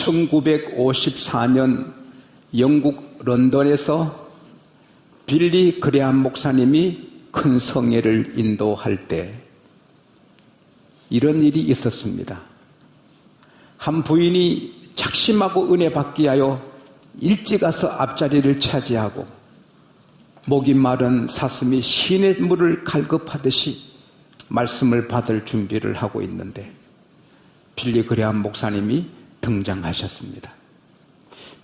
1954년 영국 런던에서 빌리 그레암 목사님이 큰 성회를 인도할 때 이런 일이 있었습니다. 한 부인이 작심하고 은혜 받기 위하여 일찍 가서 앞자리를 차지하고 목이 마른 사슴이 시냇 물을 갈급하듯이 말씀을 받을 준비를 하고 있는데 빌리 그레암 목사님이 등장하셨습니다.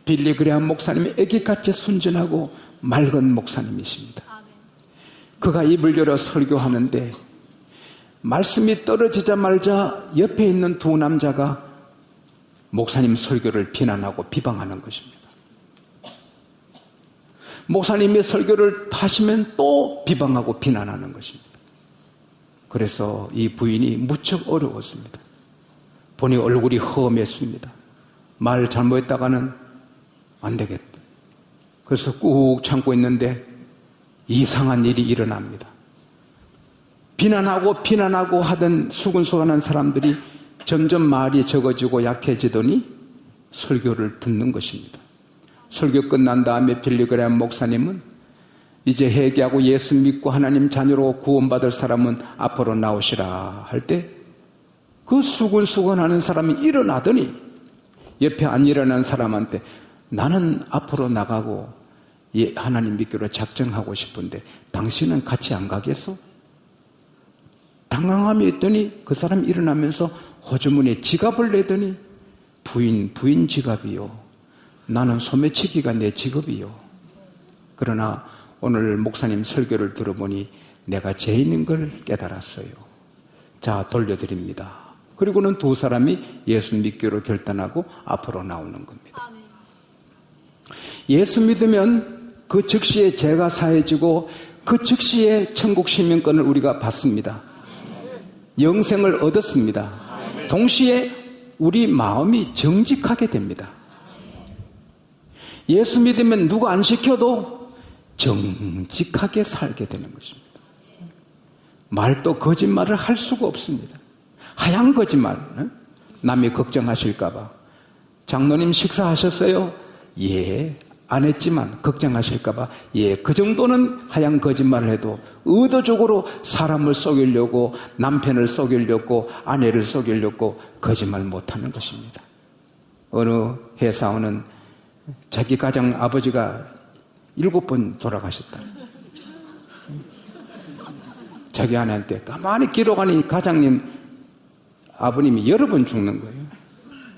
빌리 그레암 목사님이 애기같이 순진하고 맑은 목사님이십니다. 그가 입을 열어 설교하는데 말씀이 떨어지자마자 옆에 있는 두 남자가 목사님 설교를 비난하고 비방하는 것입니다. 목사님의 설교를 하시면 또 비방하고 비난하는 것입니다. 그래서 이 부인이 무척 어려웠습니다. 보니 얼굴이 험했습니다. 말 잘못했다가는 안 되겠다. 그래서 꾹 참고 있는데 이상한 일이 일어납니다. 비난하고 하던 수근수근한 사람들이 점점 말이 적어지고 약해지더니 설교를 듣는 것입니다. 설교 끝난 다음에 빌리 그레암 목사님은 이제 회개하고 예수 믿고 하나님 자녀로 구원받을 사람은 앞으로 나오시라 할 때 그 수근수근하는 사람이 일어나더니 옆에 안 일어난 사람한테 나는 앞으로 나가고 하나님 믿기로 작정하고 싶은데 당신은 같이 안 가겠어? 당황함이 있더니 그 사람이 일어나면서 호주머니에 지갑을 내더니 부인 지갑이요. 나는 소매치기가 내 직업이요. 그러나 오늘 목사님 설교를 들어보니 내가 죄인인 걸 깨달았어요. 자, 돌려드립니다. 그리고는 두 사람이 예수 믿기로 결단하고 앞으로 나오는 겁니다. 예수 믿으면 그 즉시에 죄가 사해지고 그 즉시에 천국 시민권을 우리가 받습니다. 영생을 얻었습니다. 동시에 우리 마음이 정직하게 됩니다. 예수 믿으면 누가 안 시켜도 정직하게 살게 되는 것입니다. 말도 거짓말을 할 수가 없습니다. 하얀 거짓말. 남이 걱정하실까봐. 장로님 식사하셨어요? 예, 안 했지만 걱정하실까봐. 예, 그 정도는 하얀 거짓말을 해도 의도적으로 사람을 속이려고, 남편을 속이려고, 아내를 속이려고 거짓말 못하는 것입니다. 어느 회사원은 자기 가정 아버지가 7번 돌아가셨다. 자기 아내한테 가만히 기록하니 가장님 아버님이 여러 번 죽는 거예요.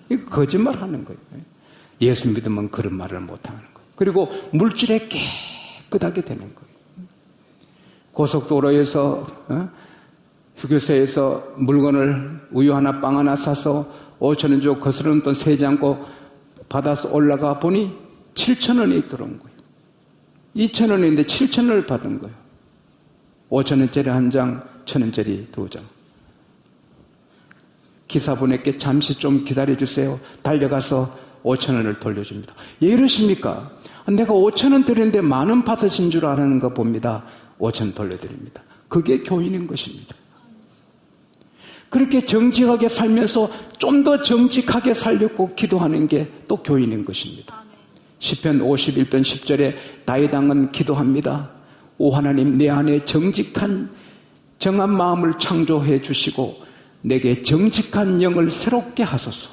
이거 거짓말 하는 거예요. 예수 믿으면 그런 말을 못하는 거예요. 그리고 물질에 깨끗하게 되는 거예요. 고속도로에서 휴게소에서 물건을 우유 하나 빵 하나 사서 5,000원 주고 거스름 돈 세지 않고 받아서 올라가 보니 7,000원이 들어온 거예요. 2,000원인데 7,000원을 받은 거예요. 5,000원짜리 한 장, 1,000원짜리 두 장. 기사분에게 잠시 좀 기다려주세요. 달려가서 5,000원을 돌려줍니다. 왜 이러십니까? 내가 5,000원 드렸는데 10,000원 받으신 줄 아는 거 봅니다. 5,000원 돌려드립니다. 그게 교인인 것입니다. 그렇게 정직하게 살면서 좀 더 정직하게 살려고 기도하는 게 또 교인인 것입니다. 시편 51편 10절에 다윗왕은 기도합니다. 오 하나님, 내 안에 정직한 정한 마음을 창조해 주시고 내게 정직한 영을 새롭게 하소서.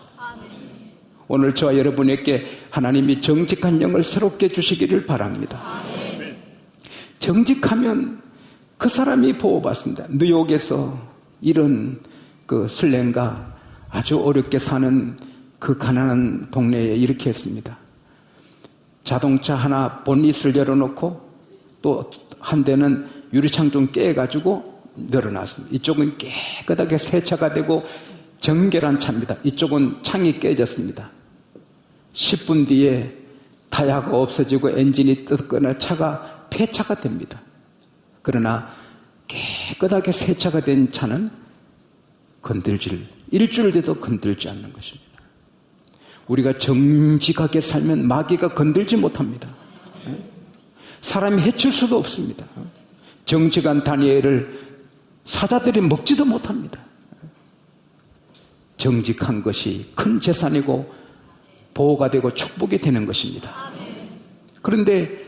오늘 저와 여러분에게 하나님이 정직한 영을 새롭게 주시기를 바랍니다. 정직하면 그 사람이 보호받습니다. 뉴욕에서 이런 그 슬랭가 아주 어렵게 사는 그 가난한 동네에 이렇게 했습니다. 자동차 하나 본닛을 열어놓고 또 한 대는 유리창 좀 깨가지고 늘어났습니다. 이쪽은 깨끗하게 세차가 되고 정결한 차입니다. 이쪽은 창이 깨졌습니다. 10분 뒤에 타야가 없어지고 엔진이 뜯거나 차가 폐차가 됩니다. 그러나 깨끗하게 세차가 된 차는 일주일 돼도 건들지 않는 것입니다. 우리가 정직하게 살면 마귀가 건들지 못합니다. 사람이 해칠 수도 없습니다. 정직한 다니엘을 사자들이 먹지도 못합니다. 정직한 것이 큰 재산이고 보호가 되고 축복이 되는 것입니다. 그런데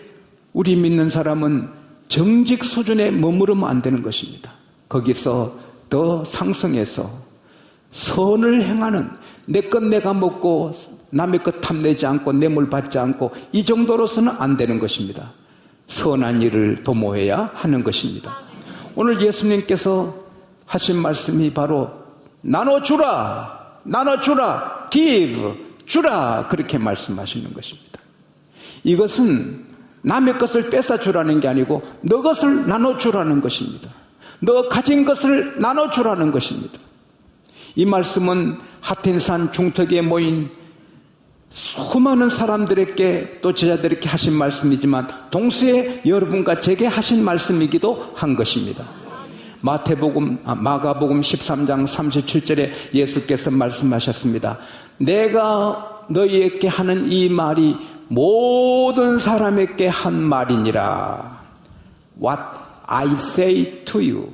우리 믿는 사람은 정직 수준에 머무르면 안 되는 것입니다. 거기서 더 상승해서 선을 행하는, 내 것 내가 먹고 남의 것 탐내지 않고 뇌물 받지 않고 이 정도로서는 안 되는 것입니다. 선한 일을 도모해야 하는 것입니다. 오늘 예수님께서 하신 말씀이 바로 나눠주라, 나눠주라, give, 주라, 그렇게 말씀하시는 것입니다. 이것은 남의 것을 뺏어주라는 게 아니고 너 것을 나눠주라는 것입니다. 너 가진 것을 나눠주라는 것입니다. 이 말씀은 하틴산 중턱에 모인 수많은 사람들에게 또 제자들에게 하신 말씀이지만 동시에 여러분과 제게 하신 말씀이기도 한 것입니다. 마가복음 13장 37절에 예수께서 말씀하셨습니다. 내가 너희에게 하는 이 말이 모든 사람에게 한 말이니라. What I say to you,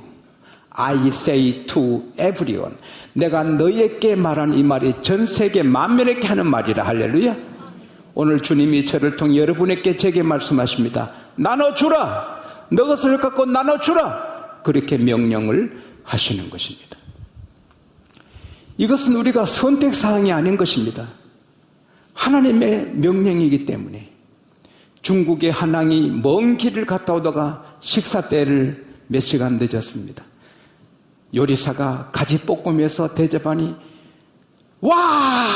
I say to everyone. 내가 너희에게 말한 이 말이 전 세계 만민에게 하는 말이라. 할렐루야. 오늘 주님이 저를 통해 여러분에게 제게 말씀하십니다. 나눠주라. 너 것을 갖고 나눠주라. 그렇게 명령을 하시는 것입니다. 이것은 우리가 선택사항이 아닌 것입니다. 하나님의 명령이기 때문에 중국의 한왕이 먼 길을 갔다 오다가 식사 때를 몇 시간 늦었습니다. 요리사가 가지볶음에서 대접하니 와,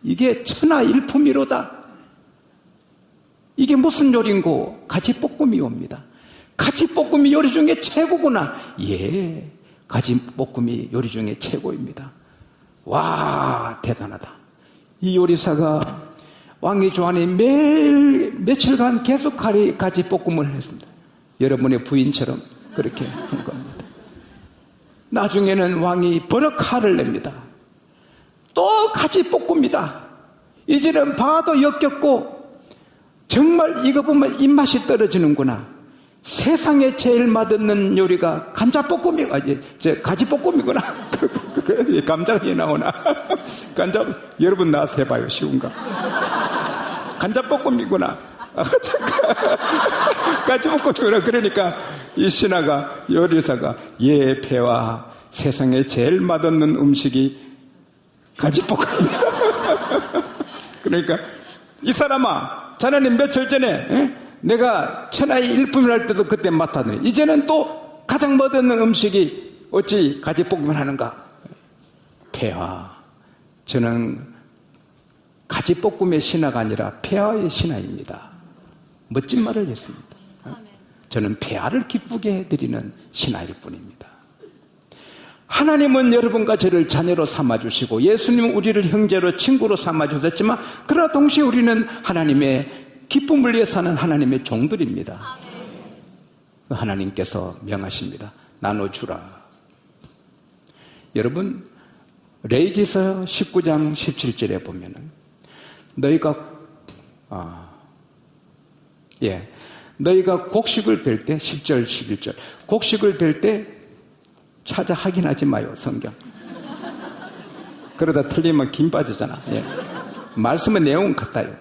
이게 천하일품이로다. 이게 무슨 요리인고? 가지볶음이 옵니다. 가지볶음이 요리 중에 최고구나. 예, 가지볶음이 요리 중에 최고입니다. 와, 대단하다. 이 요리사가 왕이 좋아하니 매일 며칠간 계속 가지볶음을 했습니다. 여러분의 부인처럼 그렇게 한 겁니다. 나중에는 왕이 버럭 화를 냅니다. 또 가지볶음이다. 이제는 봐도 역겹고 정말 이거 보면 입맛이 떨어지는구나. 세상에 제일 맛없는 요리가 가지볶음이구나. 감자가 나오나? 여러분 나와서 해봐요. 쉬운가? 간장볶음이구나. 가지볶음이구나. 그러니까 이 신하가, 요리사가, 예, 폐와 세상에 제일 맛없는 음식이 가지볶음이다. 그러니까 이 사람아, 자네는 며칠 전에 내가 천하의 일품이랄 때도 그때 맡았더니 이제는 또 가장 맛없는 음식이 어찌 가지볶음을 하는가? 폐하, 저는 가지볶음의 신하가 아니라 폐하의 신하입니다. 멋진 말을 했습니다. 저는 폐하를 기쁘게 해드리는 신하일 뿐입니다. 하나님은 여러분과 저를 자녀로 삼아주시고 예수님은 우리를 형제로 친구로 삼아주셨지만 그러나 동시에 우리는 하나님의 기쁨을 위해 사는 하나님의 종들입니다. 하나님께서 명하십니다. 나눠주라. 여러분, 레위기서 19장 17절에 보면은 너희가 곡식을 벨 때 10절 11절 곡식을 벨 때 찾아 확인하지 마요. 성경. 그러다 틀리면 김 빠지잖아. 예. 말씀의 내용은 같아요.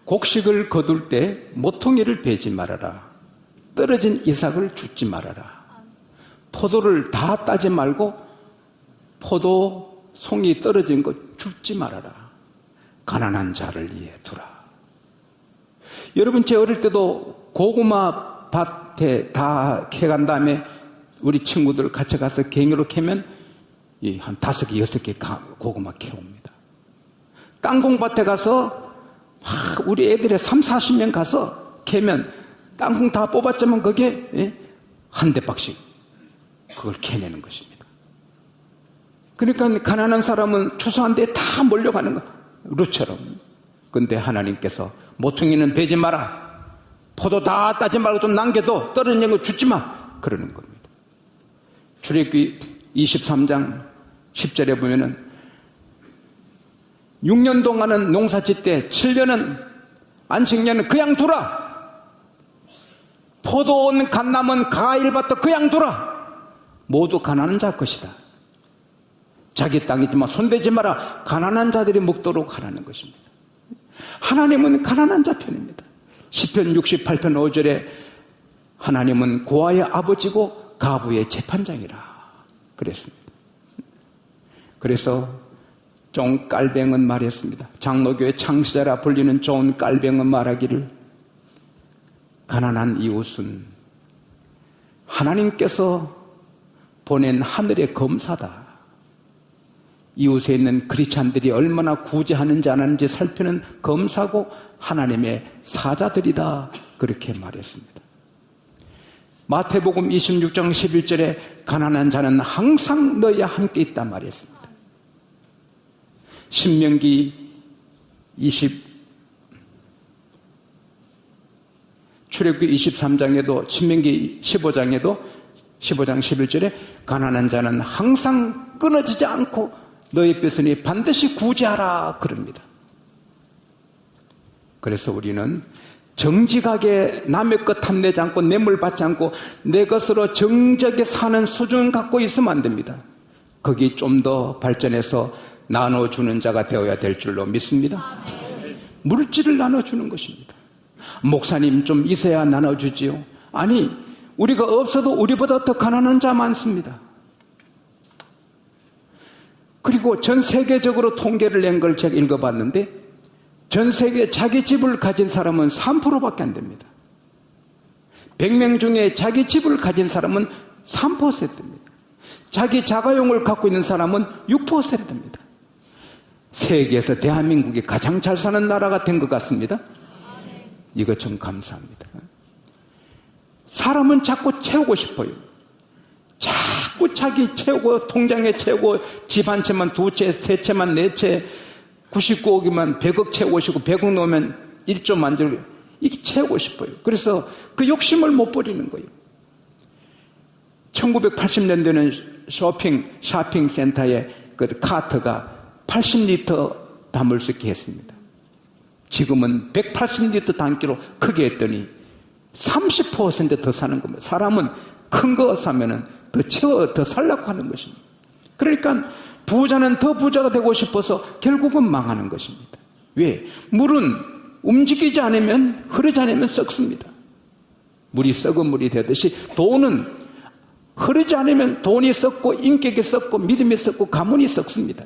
곡식을 거둘 때 모퉁이를 베지 말아라. 떨어진 이삭을 줍지 말아라. 포도를 다 따지 말고 포도 송이 떨어진 거 줍지 말아라. 가난한 자를 위해 두라. 여러분, 제 어릴 때도 고구마 밭에 다 캐간 다음에 우리 친구들 같이 가서 갱으로 캐면 한 5개, 6개 고구마 캐옵니다. 땅콩밭에 가서 우리 애들의 30-40명 가서 캐면 땅콩 다 뽑았지만 거기에 한 대박씩 그걸 캐내는 것입니다. 그러니까 가난한 사람은 추수한 데에 다 몰려가는 거, 루처럼. 근데 하나님께서 모퉁이는 베지 마라. 포도 다 따지 말고 좀 남겨도 떨어진 거 주지 마. 그러는 겁니다. 출애굽기 23장 10절에 보면은 6년 동안은 농사 짓되 7년은 안식년은 그냥 두라. 포도원 갓남은 가일밭도 그냥 두라. 모두 가난한 자 것이다. 자기 땅이지만 손대지 마라. 가난한 자들이 먹도록 하라는 것입니다. 하나님은 가난한 자 편입니다. 시편 68편 5절에 하나님은 고아의 아버지고 가부의 재판장이라 그랬습니다. 그래서 종 깔뱅은 말했습니다. 장로교의 창시자라 불리는 좋은 깔뱅은 말하기를 가난한 이웃은 하나님께서 보낸 하늘의 검사다. 이웃에 있는 크리스찬들이 얼마나 구제하는지 안 하는지 살피는 검사고 하나님의 사자들이다. 그렇게 말했습니다. 마태복음 26장 11절에 가난한 자는 항상 너희와 함께 있단 말이었습니다. 신명기 출애굽기 23장에도 신명기 15장 11절에 가난한 자는 항상 끊어지지 않고 너희 뺏으니 반드시 구제하라 그럽니다. 그래서 우리는 정직하게 남의 것 탐내지 않고 뇌물 받지 않고 내 것으로 정직하게 사는 수준을 갖고 있으면 안 됩니다. 거기 좀 더 발전해서 나눠주는 자가 되어야 될 줄로 믿습니다. 물질을 나눠주는 것입니다. 목사님 좀 있어야 나눠주지요. 아니, 우리가 없어도 우리보다 더 가난한 자 많습니다. 그리고 전 세계적으로 통계를 낸 걸 제가 읽어봤는데 전 세계 자기 집을 가진 사람은 3%밖에 안 됩니다. 100명 중에 자기 집을 가진 사람은 3%입니다. 자기 자가용을 갖고 있는 사람은 6%입니다. 세계에서 대한민국이 가장 잘 사는 나라가 된 것 같습니다. 이것 좀 감사합니다. 사람은 자꾸 채우고 싶어요. 자꾸 자기 채우고 통장에 채우고 집 한 채만 두 채, 세 채만 네 채 99억이면 100억 채우고 싶고 100억 넣으면 1조 만들고 이게 채우고 싶어요. 그래서 그 욕심을 못 버리는 거예요. 1980년대는 쇼핑 센터에 그 카트가 80리터 담을 수 있게 했습니다. 지금은 180리터 담기로 크게 했더니 30% 더 사는 겁니다. 사람은 큰 거 사면은 더 채워, 더 살라고 하는 것입니다. 그러니까 부자는 더 부자가 되고 싶어서 결국은 망하는 것입니다. 왜? 물은 움직이지 않으면, 흐르지 않으면 썩습니다. 물이 썩은 물이 되듯이 돈은 흐르지 않으면 돈이 썩고 인격이 썩고 믿음이 썩고 가문이 썩습니다.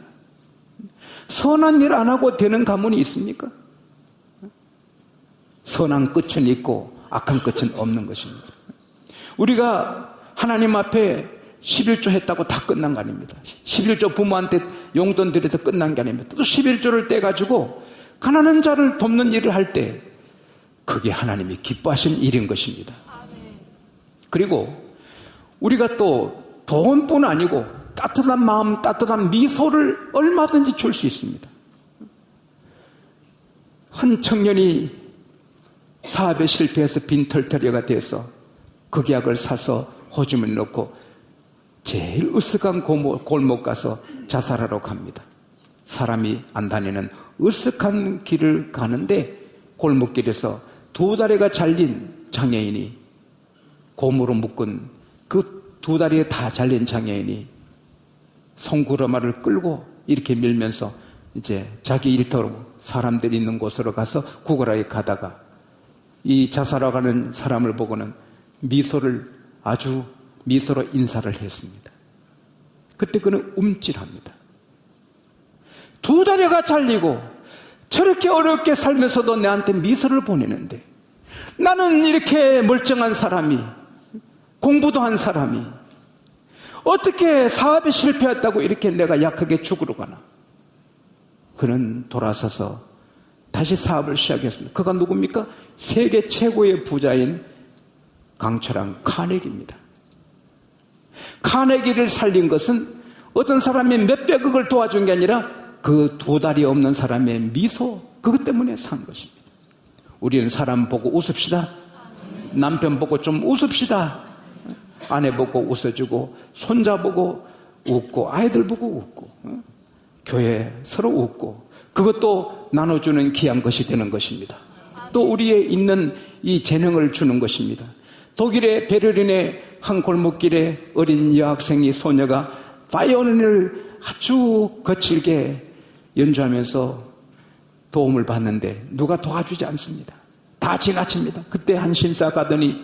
선한 일 안 하고 되는 가문이 있습니까? 선한 끝은 있고 악한 끝은 없는 것입니다. 우리가 하나님 앞에 11조 했다고 다 끝난 거 아닙니다. 11조 부모한테 용돈 드려서 끝난 게 아닙니다. 또 11조를 떼가지고 가난한 자를 돕는 일을 할 때 그게 하나님이 기뻐하시는 일인 것입니다. 그리고 우리가 또 돈뿐 아니고 따뜻한 마음, 따뜻한 미소를 얼마든지 줄 수 있습니다. 한 청년이 사업에 실패해서 빈털터리가 돼서 그 계약을 사서 호주머니 넣고 제일 으쓱한 골목 가서 자살하러 갑니다. 사람이 안 다니는 으쓱한 길을 가는데 골목길에서 두 다리가 잘린 장애인이 고무로 묶은 그 두 다리에 다 잘린 장애인이 송구러마를 끌고 이렇게 밀면서 이제 자기 일터로 사람들이 있는 곳으로 가서 구걸하게 가다가 이 자살하가는 사람을 보고는 아주 미소로 인사를 했습니다. 그때 그는 움찔합니다. 두 다리가 잘리고 저렇게 어렵게 살면서도 내한테 미소를 보내는데 나는 이렇게 멀쩡한 사람이 공부도 한 사람이 어떻게 사업에 실패했다고 이렇게 내가 약하게 죽으러 가나. 그는 돌아서서 다시 사업을 시작했습니다. 그가 누굽니까? 세계 최고의 부자인 강철한 카네기입니다. 카네기를 살린 것은 어떤 사람이 몇백억을 도와준 게 아니라 그 두 다리 없는 사람의 미소, 그것 때문에 산 것입니다. 우리는 사람 보고 웃읍시다. 남편 보고 좀 웃읍시다. 아내 보고 웃어주고 손자 보고 웃고 아이들 보고 웃고 교회 서로 웃고 그것도 나눠주는 귀한 것이 되는 것입니다. 또 우리의 있는 이 재능을 주는 것입니다. 독일의 베를린의 한 골목길에 어린 여학생이 소녀가 바이올린을 아주 거칠게 연주하면서 도움을 받는데 누가 도와주지 않습니다. 다 지나칩니다. 그때 한 신사 가더니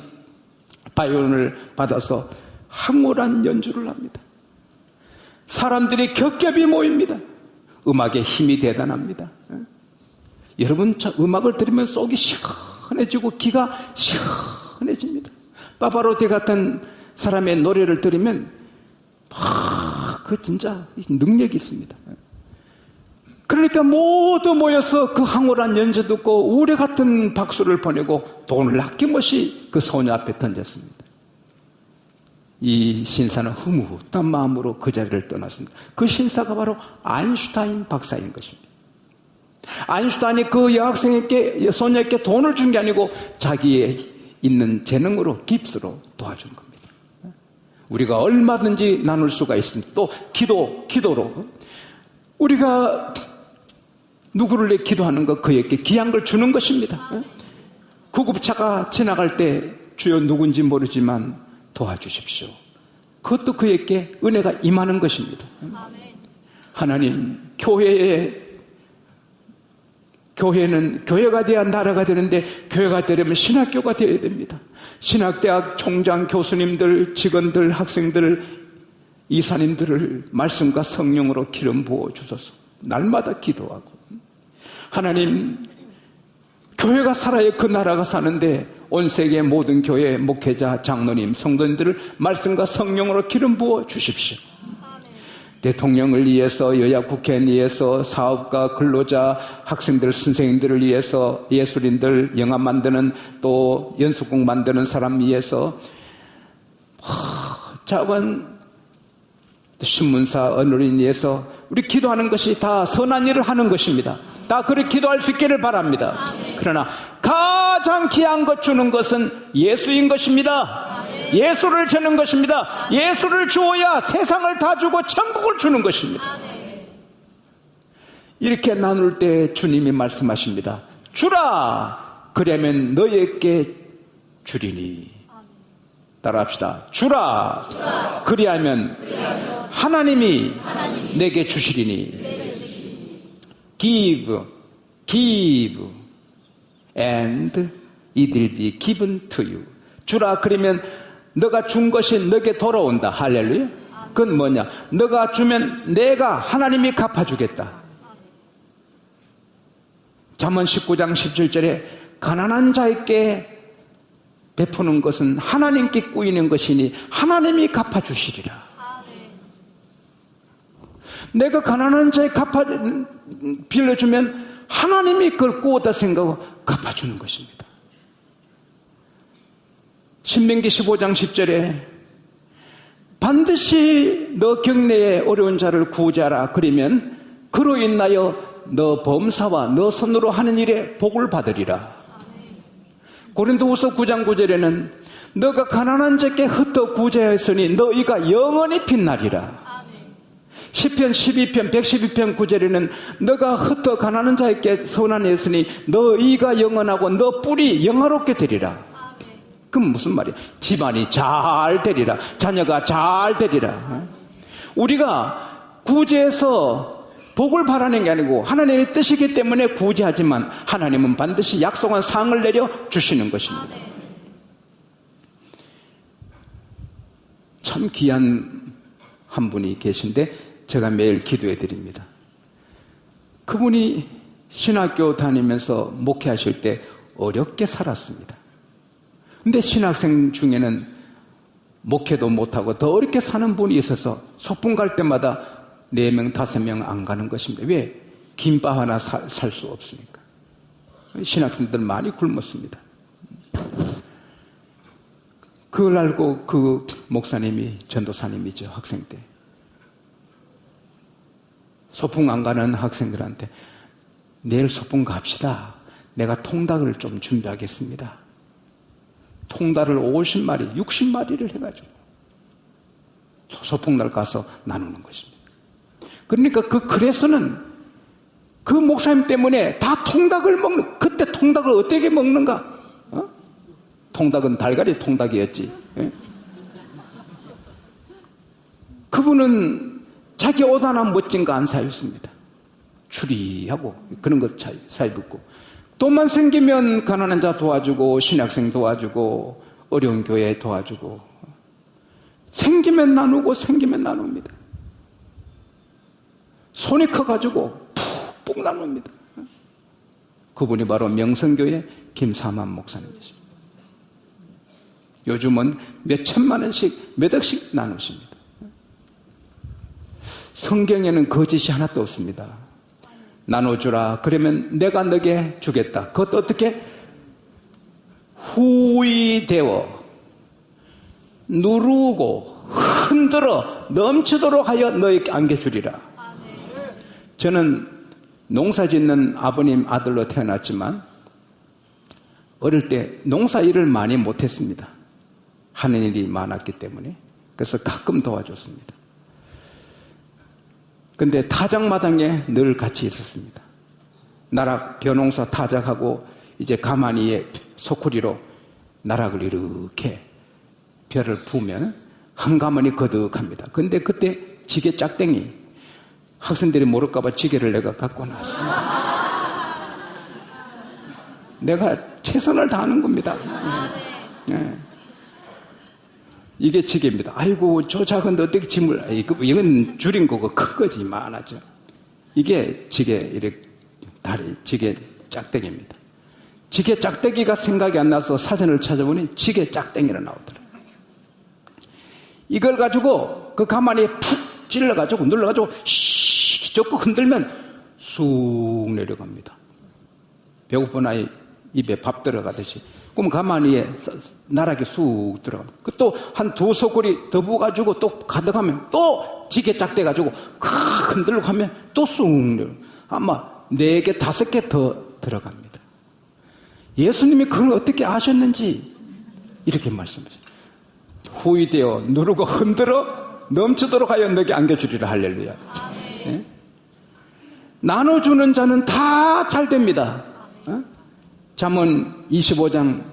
바이올린을 받아서 황홀한 연주를 합니다. 사람들이 겹겹이 모입니다. 음악의 힘이 대단합니다. 여러분, 저 음악을 들으면 속이 시원해지고 귀가 시원해집니다. 파바로티 같은 사람의 노래를 들으면 그 진짜 능력이 있습니다. 그러니까 모두 모여서 그 황홀한 연주 듣고 우레 같은 박수를 보내고 돈을 아낌없이 그 소녀 앞에 던졌습니다. 이 신사는 흐뭇한 마음으로 그 자리를 떠났습니다. 그 신사가 바로 아인슈타인 박사인 것입니다. 아인슈타인이 그 여학생에게, 소녀에게 돈을 준 게 아니고 자기의 있는 재능으로, 깁스로 도와준 겁니다. 우리가 얼마든지 나눌 수가 있습니다. 또 기도로 우리가 누구를 위해 기도하는 것, 그에게 귀한 걸 주는 것입니다. 구급차가 지나갈 때 주여 누군지 모르지만 도와주십시오. 그것도 그에게 은혜가 임하는 것입니다. 하나님, 교회는 교회가 돼야 나라가 되는데 교회가 되려면 신학교가 되어야 됩니다. 신학대학 총장, 교수님들, 직원들, 학생들, 이사님들을 말씀과 성령으로 기름 부어 주소서. 날마다 기도하고 하나님, 교회가 살아야 그 나라가 사는데 온 세계 모든 교회 목회자, 장로님, 성도님들을 말씀과 성령으로 기름 부어 주십시오. 대통령을 위해서, 여야 국회의원 위해서, 사업가, 근로자, 학생들, 선생님들을 위해서, 예술인들, 영화 만드는, 또 연수곡 만드는 사람 위해서, 작은 신문사, 언론인 위해서 우리 기도하는 것이 다 선한 일을 하는 것입니다. 다 그렇게 기도할 수 있기를 바랍니다. 그러나 가장 귀한 것 주는 것은 예수인 것입니다. 예수를 주는 것입니다. 예수를 주어야 세상을 다 주고 천국을 주는 것입니다. 이렇게 나눌 때 주님이 말씀하십니다. 주라, 그러면 너에게 주리니. 따라합시다. 주라, 그리하면 하나님이 내게 주시리니. Give, and it will be given to you. 주라, 그러면 너가 준 것이 너에게 돌아온다. 할렐루야. 그건 뭐냐? 너가 주면 내가, 하나님이 갚아주겠다. 잠언 19장 17절에 가난한 자에게 베푸는 것은 하나님께 꾸이는 것이니 하나님이 갚아주시리라. 내가 가난한 자에 빌려주면 하나님이 그걸 꾸었다 생각하고 갚아주는 것입니다. 신명기 15장 10절에 반드시 너 경내에 어려운 자를 구제하라. 그러면 그로 인하여 너 범사와 너 손으로 하는 일에 복을 받으리라. 고린도후서 9장 9절에는 너가 가난한 자께 흩어 구제하였으니 너희가 영원히 빛나리라. 시편 12편 112편 9절에는 너가 흩어 가난한 자에게 선한했으니 너희가 영원하고 너 뿔이 영화롭게 되리라. 그럼 무슨 말이야? 집안이 잘 되리라. 자녀가 잘 되리라. 우리가 구제해서 복을 바라는 게 아니고 하나님의 뜻이기 때문에 구제하지만 하나님은 반드시 약속한 상을 내려 주시는 것입니다. 참 귀한 한 분이 계신데 제가 매일 기도해 드립니다. 그분이 신학교 다니면서 목회하실 때 어렵게 살았습니다. 근데 신학생 중에는 목회도 못하고 더 어렵게 사는 분이 있어서 소풍 갈 때마다 4명, 5명 안 가는 것입니다. 왜? 김밥 하나 살 수 없으니까. 신학생들 많이 굶었습니다. 그걸 알고 그 목사님이, 전도사님이죠, 학생 때. 소풍 안 가는 학생들한테 내일 소풍 갑시다. 내가 통닭을 좀 준비하겠습니다. 통닭을 50마리, 60마리를 해가지고 소풍날 가서 나누는 것입니다. 그러니까 그 글에서는 그 목사님 때문에 다 통닭을 먹는, 그때 통닭을 어떻게 먹는가? 통닭은 달걀이 통닭이었지. 그분은 자기 옷 하나 멋진 거 안 사입습니다. 추리하고 그런 거 사입고, 돈만 생기면 가난한 자 도와주고, 신학생 도와주고, 어려운 교회 도와주고, 생기면 나누고 생기면 나눕니다. 손이 커가지고 푹푹 나눕니다. 그분이 바로 명성교회 김사만 목사님이십니다. 요즘은 몇 천만 원씩, 몇 억씩 나누십니다. 성경에는 거짓이 하나도 없습니다. 나눠주라. 그러면 내가 너게 주겠다. 그것도 어떻게? 후이되어 누르고 흔들어 넘치도록 하여 너에게 안겨주리라. 저는 농사 짓는 아버님 아들로 태어났지만 어릴 때 농사 일을 많이 못했습니다. 하는 일이 많았기 때문에. 그래서 가끔 도와줬습니다. 근데 타작마당에 늘 같이 있었습니다. 나락 벼농사 타작하고 이제 가마니에 소쿠리로 나락을 이렇게 벼를 부으면 한 가마니 거득합니다. 근데 그때 지게 짝땡이, 학생들이 모를까봐 지게를 내가 갖고 나왔습니다. 내가 최선을 다하는 겁니다. 네. 이게 지게입니다. 아이고, 저 작은데 어떻게 짐을, 이건 줄인 거고 큰 거지, 많아죠. 이게 지게, 이렇게 다리, 지게 짝대기입니다. 지게 짝대기가 생각이 안 나서 사전을 찾아보니 지게 짝대기로 나오더라고요. 이걸 가지고 그 가만히 푹 찔러가지고, 눌러가지고, 씩 젓고 흔들면 쑥 내려갑니다. 배고픈 아이 입에 밥 들어가듯이. 그럼 가만히 나락이 쑥 들어가. 또 한 두 소쿠리 더 부어가지고 또 가득하면 또 지게 짝대가지고 흔들고 하면 또 쑥 내려. 아마 4개, 5개 더 들어갑니다. 예수님이 그걸 어떻게 아셨는지 이렇게 말씀하셨어요. 후이되어 누르고 흔들어 넘치도록 하여 너에게 안겨주리라. 할렐루야. 네? 나눠주는 자는 다 잘 됩니다. 잠언 25장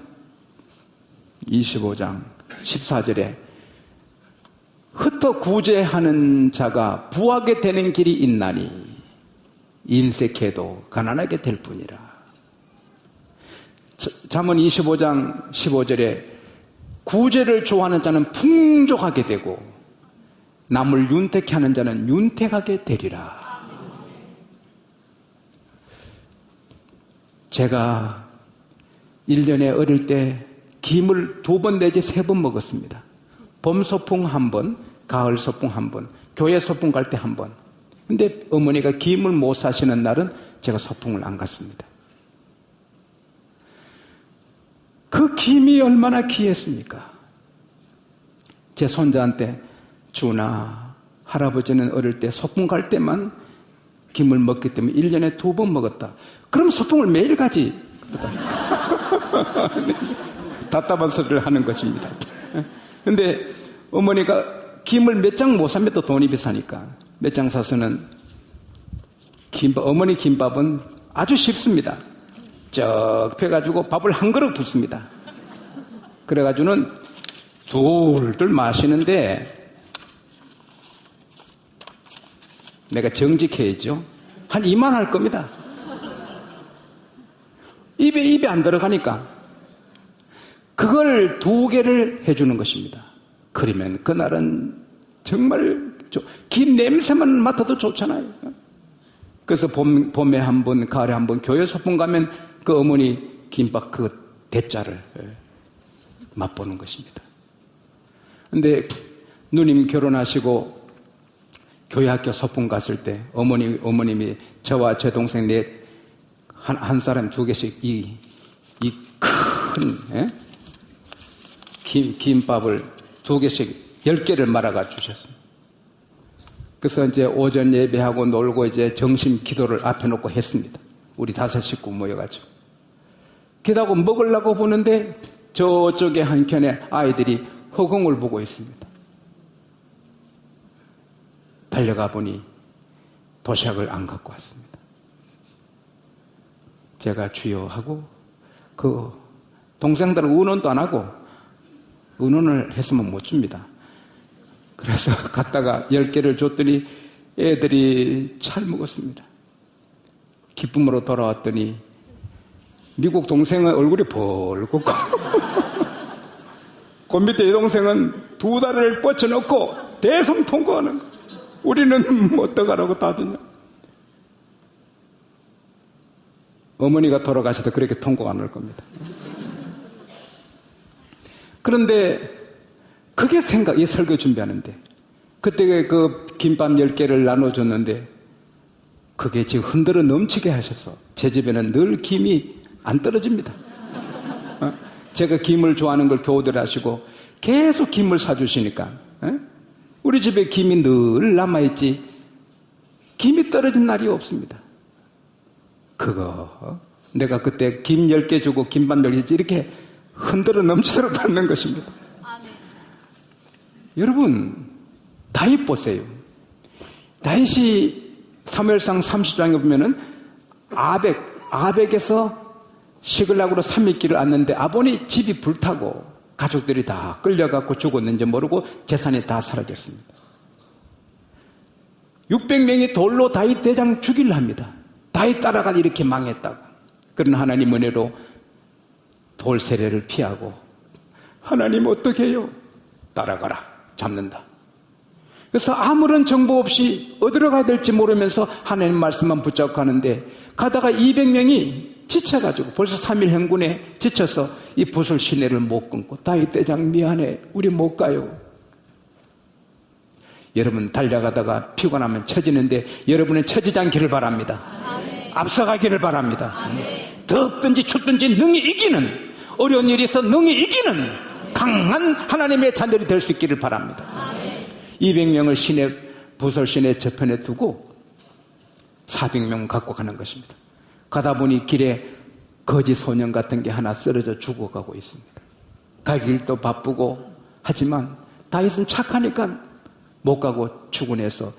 14절에 흩어 구제하는 자가 부하게 되는 길이 있나니 인색해도 가난하게 될 뿐이라. 잠언 25장 15절에 구제를 좋아하는 자는 풍족하게 되고 남을 윤택해 하는 자는 윤택하게 되리라. 제가 1년에 어릴 때 김을 2번 내지 3번 먹었습니다. 봄 소풍 1번, 가을 소풍 1번, 교회 소풍 갈 때 1번. 근데 어머니가 김을 못 사시는 날은 제가 소풍을 안 갔습니다. 그 김이 얼마나 귀했습니까? 제 손자한테, 준아, 할아버지는 어릴 때 소풍 갈 때만 김을 먹기 때문에 1년에 2번 먹었다. 그럼 소풍을 매일 가지. 답답한 소리를 하는 것입니다. 근데 어머니가 김을 몇 장 못 사면 또 돈이 비싸니까 몇 장 사서는 김밥, 어머니 김밥은 아주 쉽습니다. 쩍 펴가지고 밥을 한 그릇 붓습니다. 그래가지고는 둘둘 마시는데 내가 정직해야죠. 한 2만 할 겁니다. 입에 안 들어가니까 그걸 2개를 해주는 것입니다. 그러면 그날은 정말 김 냄새만 맡아도 좋잖아요. 그래서 봄에 한 번, 가을에 한 번 교회 소풍 가면 그 어머니 김밥 그 대짜를 맛보는 것입니다. 근데 누님 결혼하시고 교회 학교 소풍 갔을 때 어머님이 저와 제 동생 한 사람 2개씩 이 큰 김밥을 2개씩 10개를 말아가 주셨습니다. 그래서 이제 오전 예배하고 놀고 이제 점심 기도를 앞에 놓고 했습니다. 우리 5 식구 모여가지고. 기도하고 먹으려고 보는데 저쪽에 한켠에 아이들이 허공을 보고 있습니다. 달려가 보니 도시락을 안 갖고 왔습니다. 제가 주여 하고 그 동생들은 의논도 안 하고 의논을 했으면 못 줍니다. 그래서 갔다가 10개를 줬더니 애들이 잘 먹었습니다. 기쁨으로 돌아왔더니 미국 동생은 얼굴이 벌겋고 그 밑에 여동생은 두 다리를 뻗쳐놓고 대성통곡하는 거예요. 우리는 어떡하라고 따지냐. 어머니가 돌아가셔도 그렇게 통곡 안 할 겁니다. 그런데 그게 이 설교 준비하는데 그때 그 김밥 10개를 나눠줬는데 그게 지금 흔들어 넘치게 하셔서 제 집에는 늘 김이 안 떨어집니다. 제가 김을 좋아하는 걸 교우들 하시고 계속 김을 사주시니까 우리 집에 김이 늘 남아있지 김이 떨어진 날이 없습니다. 그거 내가 그때 김 10개 주고 김밥 10개 이렇게 흔들어 넘치도록 받는 것입니다. 여러분 다윗 보세요. 다윗이 사무엘상 30장에 보면은 아벡에서 시글락으로 3일길을 왔는데 아본이 집이 불타고 가족들이 다 끌려갖고 죽었는지 모르고 재산이 다 사라졌습니다. 600명이 돌로 다윗 대장 죽이려 합니다. 다윗 따라가 이렇게 망했다고. 그러나 하나님 은혜로 돌 세례를 피하고 하나님 어떻게 해요? 따라가라. 잡는다. 그래서 아무런 정보 없이 어디로 가야 될지 모르면서 하나님 말씀만 붙잡고 가는데 가다가 200명이 지쳐가지고 벌써 3일 행군에 지쳐서 이 붓을 시내를 못 끊고 다윗 대장 미안해 우리 못 가요. 여러분 달려가다가 피곤하면 처지는데 여러분은 처지지 않기를 바랍니다. 아멘. 앞서가기를 바랍니다. 아멘. 덥든지 춥든지 능히 이기는 어려운 일이 있어 능히 이기는 강한 하나님의 자녀들이 될 수 있기를 바랍니다. 아멘. 200명을 부설 시내 저편에 두고 400명 갖고 가는 것입니다. 가다 보니 길에 거지 소년 같은 게 하나 쓰러져 죽어가고 있습니다. 갈 길도 바쁘고 하지만 다윗은 착하니까 못 가고 출근해서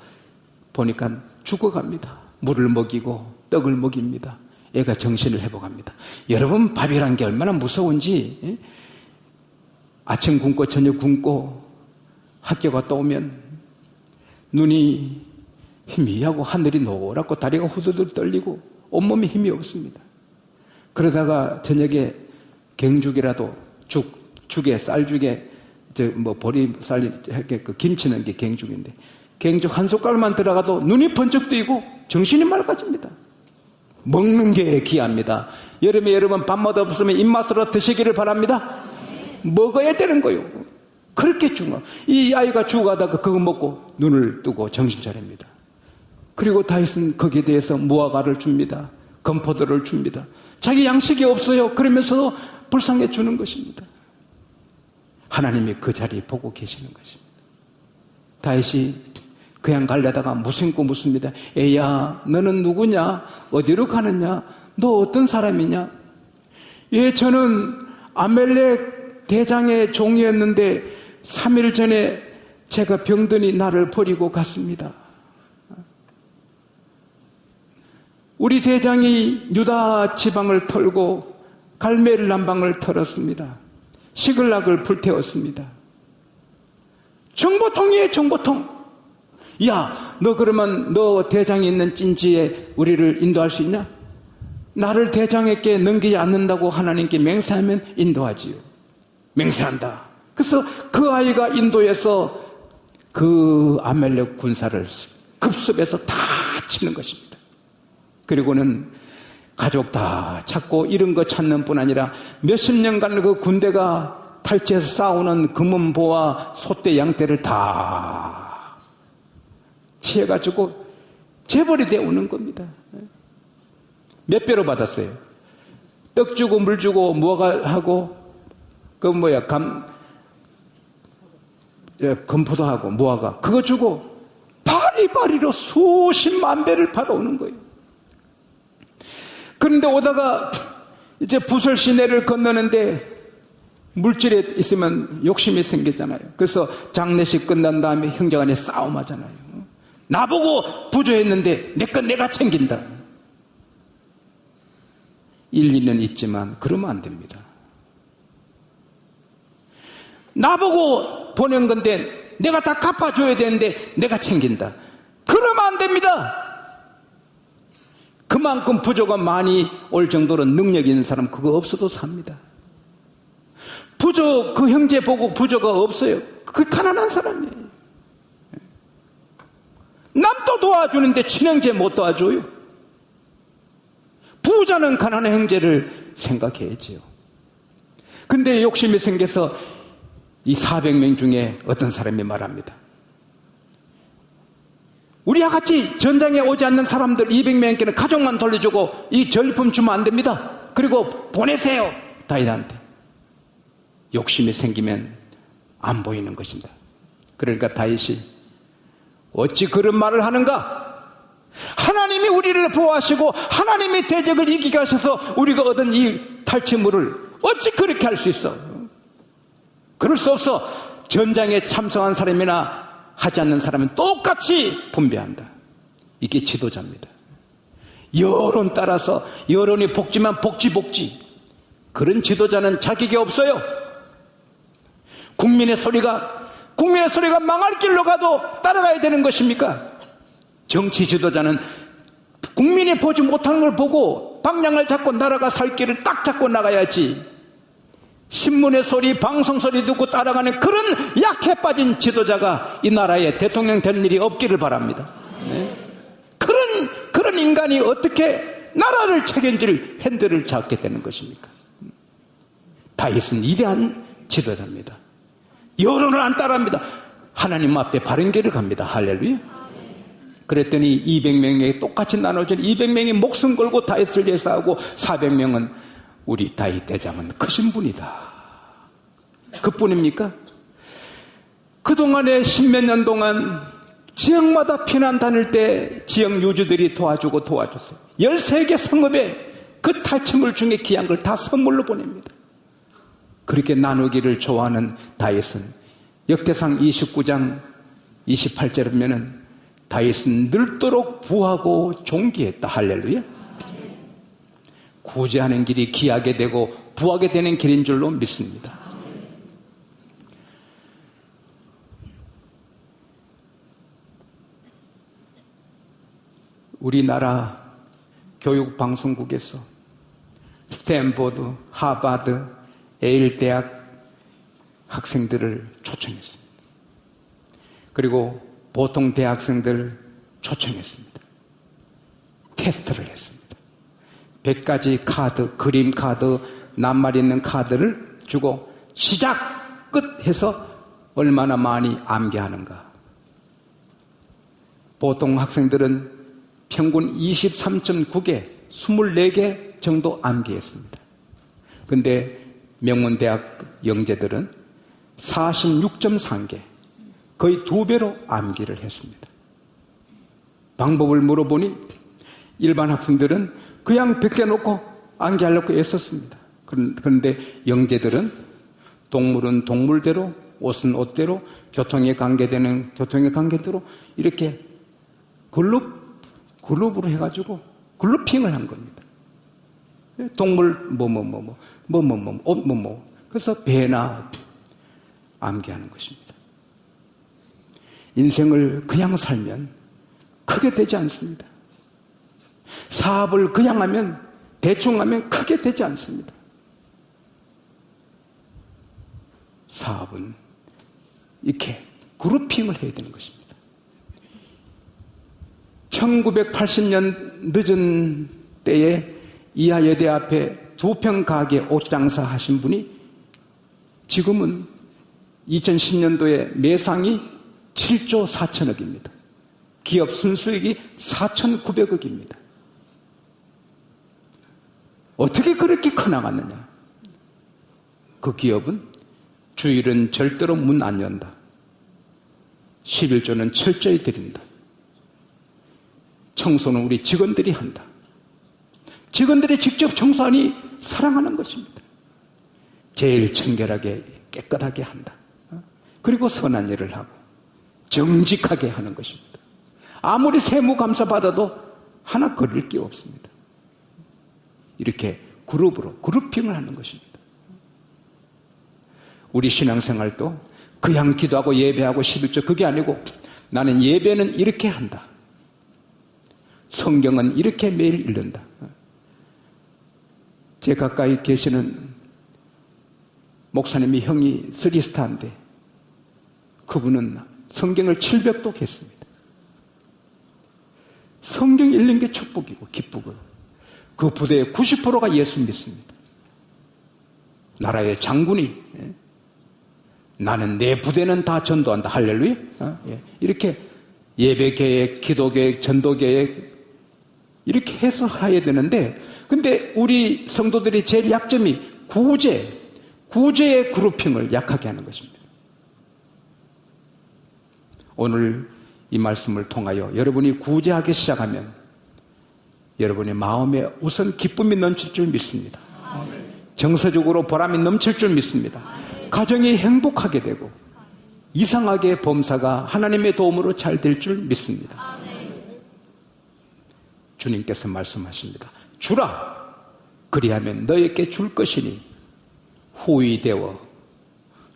보니까 죽어갑니다. 물을 먹이고 떡을 먹입니다. 애가 정신을 회복합니다. 여러분 밥이란 게 얼마나 무서운지 아침 굶고 저녁 굶고 학교 갔다 오면 눈이 희미하고 하늘이 노랗고 다리가 후두둑 떨리고 온몸에 힘이 없습니다. 그러다가 저녁에 갱죽이라도 죽에 쌀죽에 보리쌀 그 김치 넣은 게 갱죽인데 갱죽 한 숟갈만 들어가도 눈이 번쩍 뜨이고 정신이 맑아집니다. 먹는 게 귀합니다. 여름에 여러분 밥맛 없으면 입맛으로 드시기를 바랍니다. 먹어야 되는 거예요. 그렇게 중요. 이 아이가 죽어가다가 그거 먹고 눈을 뜨고 정신 차립니다. 그리고 다윗은 거기에 대해서 무화과를 줍니다. 건포도를 줍니다. 자기 양식이 없어요. 그러면서도 불쌍해 주는 것입니다. 하나님이 그 자리 보고 계시는 것입니다. 다윗이 그냥 가려다가 무심코 묻습니다. 애야 너는 누구냐? 어디로 가느냐? 너 어떤 사람이냐? 예, 저는 아멜렉 대장의 종이었는데 3일 전에 제가 병드니 나를 버리고 갔습니다. 우리 대장이 유다 지방을 털고 갈멜 남방을 털었습니다. 시글락을 불태웠습니다. 정보통이에요, 정보통. 야, 너 그러면 너 대장이 있는 찐지에 우리를 인도할 수 있냐? 나를 대장에게 넘기지 않는다고 하나님께 맹세하면 인도하지요. 맹세한다. 그래서 그 아이가 인도해서 그 아멜렉 군사를 급습해서 다 치는 것입니다. 그리고는 가족 다 찾고 이런 거 찾는 뿐 아니라 몇십 년간 그 군대가 탈취해서 싸우는 금은보와 소떼 양떼를 다 취해가지고 재벌이 되어 오는 겁니다. 몇 배로 받았어요? 떡 주고 물 주고 무화과하고 건포도하고 무화과 그거 주고 바리바리로 수십만 배를 받아오는 거예요. 그런데 오다가 이제 부설 시내를 건너는데 물질에 있으면 욕심이 생기잖아요. 그래서 장례식 끝난 다음에 형제간에 싸움하잖아요. 나보고 부조했는데 내 건 내가 챙긴다. 일리는 있지만 그러면 안 됩니다. 나보고 보낸 건데 내가 다 갚아줘야 되는데 내가 챙긴다. 그러면 그러면 안 됩니다. 그만큼 부조가 많이 올 정도로 능력 있는 사람 그거 없어도 삽니다. 부조 그 형제 보고 부조가 없어요. 그 가난한 사람이에요. 남도 도와주는데 친형제 못 도와줘요. 부자는 가난한 형제를 생각해야지요. 근데 욕심이 생겨서 이 400명 중에 어떤 사람이 말합니다. 우리와 같이 전장에 오지 않는 사람들 200명께는 가족만 돌려주고 이 전리품 주면 안 됩니다. 그리고 보내세요. 다윗한테. 욕심이 생기면 안 보이는 것입니다. 그러니까 다윗이 어찌 그런 말을 하는가? 하나님이 우리를 보호하시고 하나님이 대적을 이기게 하셔서 우리가 얻은 이 탈취물을 어찌 그렇게 할 수 있어? 그럴 수 없어. 전장에 참석한 사람이나 하지 않는 사람은 똑같이 분배한다. 이게 지도자입니다. 여론 따라서 여론이 복지만 복지 그런 지도자는 자격이 없어요. 국민의 소리가 망할 길로 가도 따라가야 되는 것입니까? 정치 지도자는 국민이 보지 못하는 걸 보고 방향을 잡고 나라가 살 길을 딱 잡고 나가야지. 신문의 소리, 방송 소리 듣고 따라가는 그런 약해 빠진 지도자가 이 나라에 대통령 된 일이 없기를 바랍니다. 네. 그런 인간이 어떻게 나라를 책임질 핸들을 잡게 되는 것입니까? 다윗은 위대한 지도자입니다. 여론을 안 따라합니다. 하나님 앞에 바른 길을 갑니다. 할렐루야. 그랬더니 200명에게 똑같이 나눠진 200명이 목숨 걸고 다윗을 위해 싸우고 400명은 우리 다윗 대장은 크신 분이다. 그뿐입니까? 그동안에 10몇 년 동안 지역마다 피난 다닐 때 지역 유주들이 도와주고 도와줬어요. 13개 성읍에 그 탈취물 중에 귀한 걸 다 선물로 보냅니다. 그렇게 나누기를 좋아하는 다윗은 역대상 29장 28절에 보면은 다윗은 늙도록 부하고 존귀했다. 할렐루야. 구제하는 길이 귀하게 되고 부하게 되는 길인 줄로 믿습니다. 우리나라 교육방송국에서 스탠포드, 하버드, 예일 대학 학생들을 초청했습니다. 그리고 보통 대학생들 초청했습니다. 테스트를 했습니다. 100가지 카드, 그림 카드, 낱말 있는 카드를 주고 시작, 끝 해서 얼마나 많이 암기하는가. 보통 학생들은 평균 23.9개, 24개 정도 암기했습니다. 근데 명문대학 영재들은 46.3개, 거의 2배로 암기를 했습니다. 방법을 물어보니 일반 학생들은 그냥 100개 놓고 암기하려고 애썼습니다. 그런데 영재들은 동물은 동물대로, 옷은 옷대로, 교통에 관계되는 교통에 관계대로 이렇게 그룹으로 해가지고 글루핑을 한 겁니다. 동물 옷 그래서 배나 암기하는 것입니다. 인생을 그냥 살면 크게 되지 않습니다. 사업을 그냥 하면 대충 하면 크게 되지 않습니다. 사업은 이렇게 그룹핑을 해야 되는 것입니다. 1980년 늦은 때에 이하여대 앞에 2평 가게 옷장사 하신 분이 지금은 2010년도에 매상이 7조 4천억입니다. 기업 순수익이 4,900억입니다. 어떻게 그렇게 커나갔느냐? 그 기업은 주일은 절대로 문 안 연다. 11조는 철저히 드린다. 청소는 우리 직원들이 한다. 직원들이 직접 청소하니 사랑하는 것입니다. 제일 청결하게 깨끗하게 한다. 그리고 선한 일을 하고 정직하게 하는 것입니다. 아무리 세무감사 받아도 하나 걸릴 게 없습니다. 이렇게 그룹으로 그룹핑을 하는 것입니다. 우리 신앙생활도 그냥 기도하고 예배하고 11조 그게 아니고 나는 예배는 이렇게 한다. 성경은 이렇게 매일 읽는다. 제 가까이 계시는 목사님이 형이 쓰리스타인데 그분은 성경을 700독 했습니다. 성경 읽는 게 축복이고 기쁘고 그 부대의 90%가 예수 믿습니다. 나라의 장군이 나는 내 부대는 다 전도한다. 할렐루야. 이렇게 예배계획, 기도계획, 전도계획 이렇게 해서 해야 되는데 근데 우리 성도들이 제일 약점이 구제의 그룹핑을 약하게 하는 것입니다. 오늘 이 말씀을 통하여 여러분이 구제하기 시작하면 여러분의 마음에 우선 기쁨이 넘칠 줄 믿습니다. 정서적으로 보람이 넘칠 줄 믿습니다. 가정이 행복하게 되고 이상하게 범사가 하나님의 도움으로 잘 될 줄 믿습니다. 주님께서 말씀하십니다. 주라 그리하면 너에게 줄 것이니 후이되어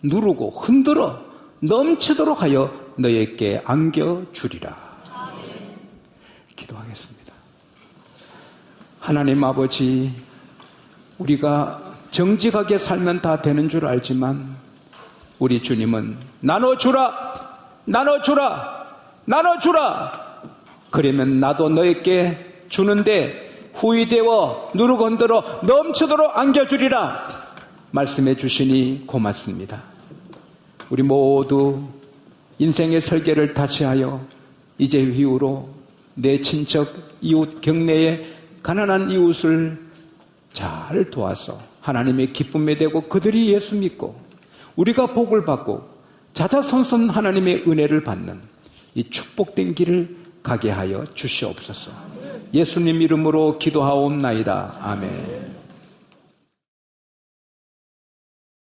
누르고 흔들어 넘치도록 하여 너에게 안겨주리라. 기도하겠습니다. 하나님 아버지, 우리가 정직하게 살면 다 되는 줄 알지만 우리 주님은 나눠주라, 나눠주라, 나눠주라. 그러면 나도 너에게 주는데 후이되어 누르고 흔들어 넘치도록 안겨주리라 말씀해 주시니 고맙습니다. 우리 모두 인생의 설계를 다시 하여 이제 이후로 내 친척, 이웃, 경내의 가난한 이웃을 잘 도와서 하나님의 기쁨에 되고 그들이 예수 믿고 우리가 복을 받고 자자손손 하나님의 은혜를 받는 이 축복된 길을 가게 하여 주시옵소서. 예수님 이름으로 기도하옵나이다. 아멘.